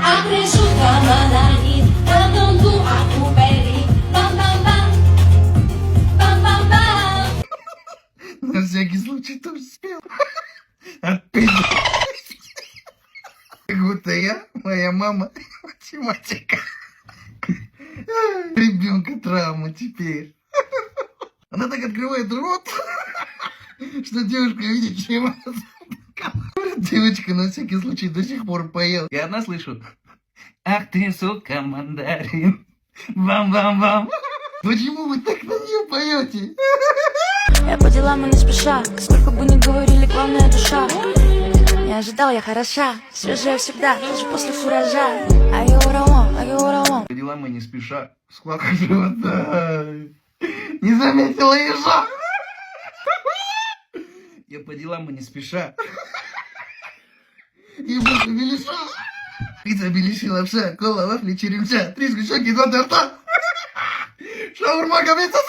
Acresciuta mandarina, dando a cuberi. Bam, bam, bam. Bam, бам, бам. На всякий случай тоже спел. Отпизд. Как будто я, моя мама, математика. Ребенка травма теперь. Она так открывает рот, что девушка видит, чем она. Девочка на всякий случай до сих пор поела. И одна слышу: ах ты, сука, мандарин. Бам-бам-бам. Почему вы так на нее поете? Я по делам и не спеша, сколько бы ни говорили, главное душа. Не ожидал, я хороша, свежая всегда, даже после фуража. По делам и не спеша, складка живота. Не заметила ежа. Я по делам и не спеша. И больше белиша. Пицца, беляши, лапша, кола, вафли, черемша, 3 сгущенки, 2 торта. Шаурма, говядина.